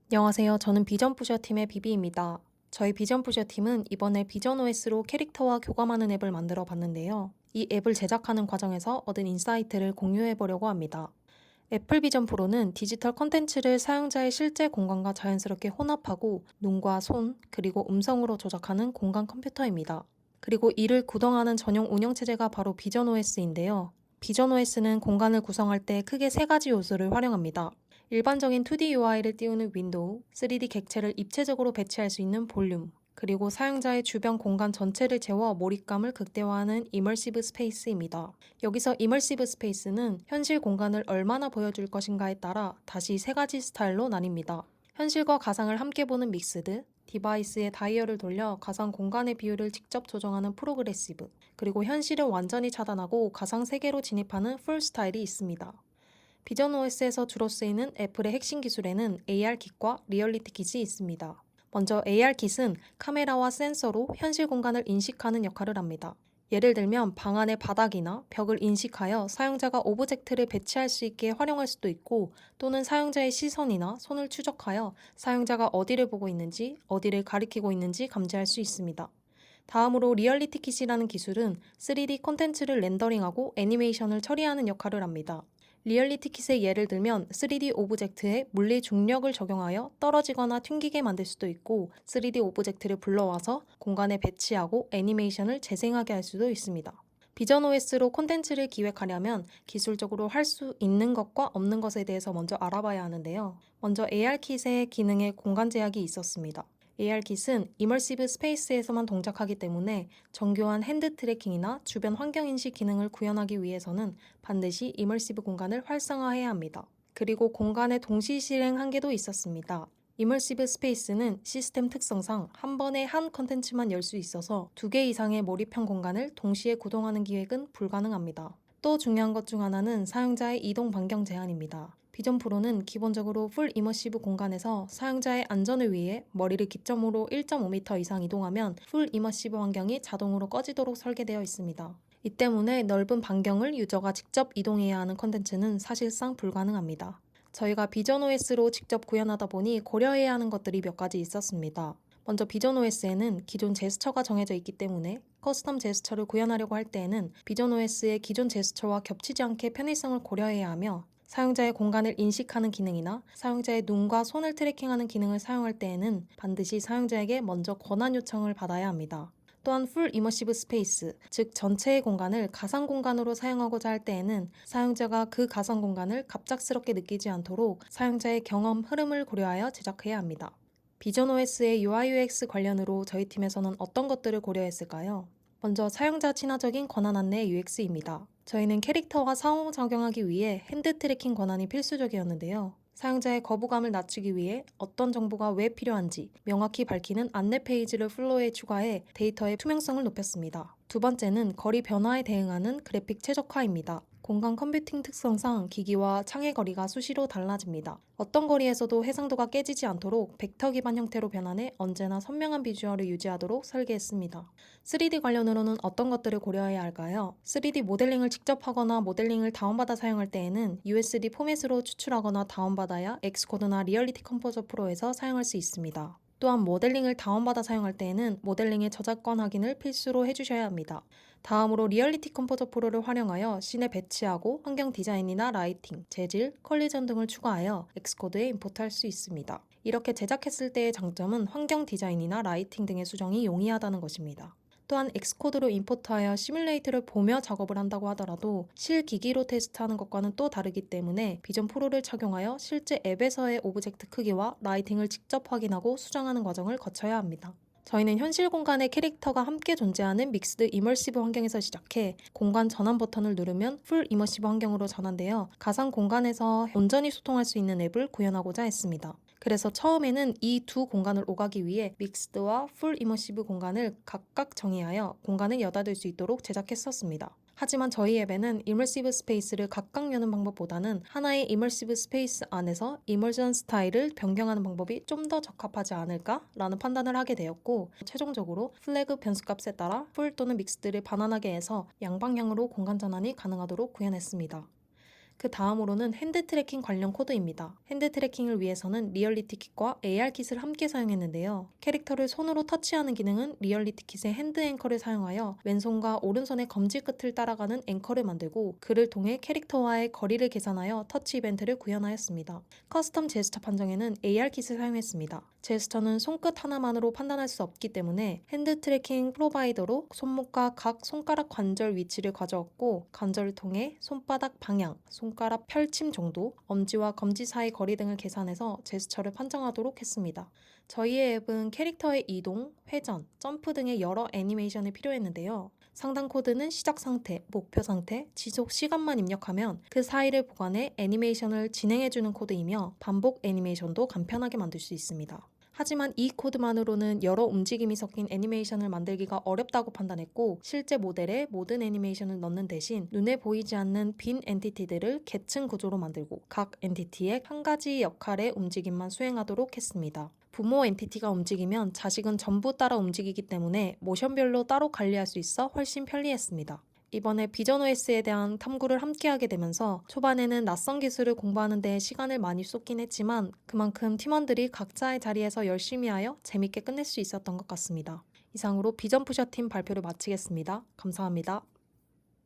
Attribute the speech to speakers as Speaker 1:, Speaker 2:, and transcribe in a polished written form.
Speaker 1: 안녕하세요. 저는 비전푸셔 팀의 비비입니다. 저희 비전푸셔 팀은 이번에 비전OS로 캐릭터와 교감하는 앱을 만들어 봤는데요. 이 앱을 제작하는 과정에서 얻은 인사이트를 공유해 보려고 합니다. 애플 비전 프로는 디지털 콘텐츠를 사용자의 실제 공간과 자연스럽게 혼합하고 눈과 손, 그리고 음성으로 조작하는 공간 컴퓨터입니다. 그리고 이를 구동하는 전용 운영체제가 바로 비전OS인데요. 비전OS는 공간을 구성할 때 크게 세 가지 요소를 활용합니다. 일반적인 2D UI를 띄우는 윈도우, 3D 객체를 입체적으로 배치할 수 있는 볼륨, 그리고 사용자의 주변 공간 전체를 채워 몰입감을 극대화하는 이머시브 스페이스입니다. 여기서 이머시브 스페이스는 현실 공간을 얼마나 보여줄 것인가에 따라 다시 세 가지 스타일로 나뉩니다. 현실과 가상을 함께 보는 믹스드, 디바이스의 다이얼을 돌려 가상 공간의 비율을 직접 조정하는 프로그레시브, 그리고 현실을 완전히 차단하고 가상 세계로 진입하는 풀 스타일이 있습니다. 비전OS에서 주로 쓰이는 애플의 핵심 기술에는 AR킷과 리얼리티 킷이 있습니다. 먼저 AR킷은 카메라와 센서로 현실 공간을 인식하는 역할을 합니다. 예를 들면 방 안의 바닥이나 벽을 인식하여 사용자가 오브젝트를 배치할 수 있게 활용할 수도 있고, 또는 사용자의 시선이나 손을 추적하여 사용자가 어디를 보고 있는지, 어디를 가리키고 있는지 감지할 수 있습니다. 다음으로 리얼리티 킷이라는 기술은 3D 콘텐츠를 렌더링하고 애니메이션을 처리하는 역할을 합니다. 리얼리티 킷의 예를 들면 3D 오브젝트에 물리 중력을 적용하여 떨어지거나 튕기게 만들 수도 있고, 3D 오브젝트를 불러와서 공간에 배치하고 애니메이션을 재생하게 할 수도 있습니다. 비전OS로 콘텐츠를 기획하려면 기술적으로 할 수 있는 것과 없는 것에 대해서 먼저 알아봐야 하는데요. 먼저 AR킷의 기능에 공간 제약이 있었습니다. AR킷은 이머시브 스페이스에서만 동작하기 때문에 정교한 핸드 트래킹이나 주변 환경 인식 기능을 구현하기 위해서는 반드시 이머시브 공간을 활성화해야 합니다. 그리고 공간의 동시 실행 한계도 있었습니다. 이머시브 스페이스는 시스템 특성상 한 번에 한 컨텐츠만 열 수 있어서 2개 이상의 몰입형 공간을 동시에 구동하는 기획은 불가능합니다. 또 중요한 것 중 하나는 사용자의 이동 반경 제한입니다. 비전 프로는 기본적으로 풀 이머시브 공간에서 사용자의 안전을 위해 머리를 기점으로 1.5m 이상 이동하면 풀 이머시브 환경이 자동으로 꺼지도록 설계되어 있습니다. 이 때문에 넓은 반경을 유저가 직접 이동해야 하는 컨텐츠는 사실상 불가능합니다. 저희가 비전OS로 직접 구현하다 보니 고려해야 하는 것들이 몇 가지 있었습니다. 먼저 비전OS에는 기존 제스처가 정해져 있기 때문에 커스텀 제스처를 구현하려고 할 때에는 비전OS의 기존 제스처와 겹치지 않게 편의성을 고려해야 하며, 사용자의 공간을 인식하는 기능이나 사용자의 눈과 손을 트래킹하는 기능을 사용할 때에는 반드시 사용자에게 먼저 권한 요청을 받아야 합니다. 또한 풀 이머시브 스페이스, 즉 전체의 공간을 가상 공간으로 사용하고자 할 때에는 사용자가 그 가상 공간을 갑작스럽게 느끼지 않도록 사용자의 경험 흐름을 고려하여 제작해야 합니다. 비전OS의 UI UX 관련으로 저희 팀에서는 어떤 것들을 고려했을까요? 먼저 사용자 친화적인 권한 안내 UX입니다. 저희는 캐릭터와 상호작용하기 위해 핸드 트래킹 권한이 필수적이었는데요. 사용자의 거부감을 낮추기 위해 어떤 정보가 왜 필요한지 명확히 밝히는 안내 페이지를 플로우에 추가해 데이터의 투명성을 높였습니다. 두 번째는 거리 변화에 대응하는 그래픽 최적화입니다. 공간 컴퓨팅 특성상 기기와 창의 거리가 수시로 달라집니다. 어떤 거리에서도 해상도가 깨지지 않도록 벡터 기반 형태로 변환해 언제나 선명한 비주얼을 유지하도록 설계했습니다. 3D 관련으로는 어떤 것들을 고려해야 할까요? 3D 모델링을 직접 하거나 모델링을 다운받아 사용할 때에는 USD 포맷으로 추출하거나 다운받아야 엑스코드나 리얼리티 컴포저 프로에서 사용할 수 있습니다. 또한 모델링을 다운받아 사용할 때에는 모델링의 저작권 확인을 필수로 해주셔야 합니다. 다음으로 리얼리티 컴포저 프로를 활용하여 씬에 배치하고 환경 디자인이나 라이팅, 재질, 컬리전 등을 추가하여 엑스코드에 임포트할 수 있습니다. 이렇게 제작했을 때의 장점은 환경 디자인이나 라이팅 등의 수정이 용이하다는 것입니다. 또한 엑스코드로 임포트하여 시뮬레이터를 보며 작업을 한다고 하더라도 실기기로 테스트하는 것과는 또 다르기 때문에 비전 프로를 착용하여 실제 앱에서의 오브젝트 크기와 라이팅을 직접 확인하고 수정하는 과정을 거쳐야 합니다. 저희는 현실 공간의 캐릭터가 함께 존재하는 믹스드 이머시브 환경에서 시작해 공간 전환 버튼을 누르면 풀 이머시브 환경으로 전환되어 가상 공간에서 온전히 소통할 수 있는 앱을 구현하고자 했습니다. 그래서 처음에는 이 두 공간을 오가기 위해 믹스드와 풀 이머시브 공간을 각각 정의하여 공간을 여닫을 수 있도록 제작했었습니다. 하지만 저희 앱에는 이머시브 스페이스를 각각 여는 방법보다는 하나의 이머시브 스페이스 안에서 이머전 스타일을 변경하는 방법이 좀 더 적합하지 않을까라는 판단을 하게 되었고, 최종적으로 플래그 변수값에 따라 풀 또는 믹스드를 반환하게 해서 양방향으로 공간 전환이 가능하도록 구현했습니다. 그 다음으로는 핸드 트래킹 관련 코드입니다. 핸드 트래킹을 위해서는 리얼리티 킷과 AR 킷을 함께 사용했는데요. 캐릭터를 손으로 터치하는 기능은 리얼리티 킷의 핸드 앵커를 사용하여 왼손과 오른손의 검지 끝을 따라가는 앵커를 만들고 그를 통해 캐릭터와의 거리를 계산하여 터치 이벤트를 구현하였습니다. 커스텀 제스처 판정에는 AR 킷을 사용했습니다. 제스처는 손끝 하나만으로 판단할 수 없기 때문에 핸드 트래킹 프로바이더로 손목과 각 손가락 관절 위치를 가져왔고 관절을 통해 손바닥 방향, 손가락 펼침 정도, 엄지와 검지 사이 거리 등을 계산해서 제스처를 판정하도록 했습니다. 저희의 앱은 캐릭터의 이동, 회전, 점프 등의 여러 애니메이션이 필요했는데요. 상단 코드는 시작 상태, 목표 상태, 지속 시간만 입력하면 그 사이를 보관해 애니메이션을 진행해주는 코드이며 반복 애니메이션도 간편하게 만들 수 있습니다. 하지만 이 코드만으로는 여러 움직임이 섞인 애니메이션을 만들기가 어렵다고 판단했고 실제 모델에 모든 애니메이션을 넣는 대신 눈에 보이지 않는 빈 엔티티들을 계층 구조로 만들고 각 엔티티의 한 가지 역할의 움직임만 수행하도록 했습니다. 부모 엔티티가 움직이면 자식은 전부 따라 움직이기 때문에 모션별로 따로 관리할 수 있어 훨씬 편리했습니다. 이번에 비전 OS에 대한 탐구를 함께 하게 되면서 초반에는 낯선 기술을 공부하는 데 시간을 많이 쏟긴 했지만 그만큼 팀원들이 각자의 자리에서 열심히 하여 재밌게 끝낼 수 있었던 것 같습니다. 이상으로 비전 푸셔 팀 발표를 마치겠습니다. 감사합니다.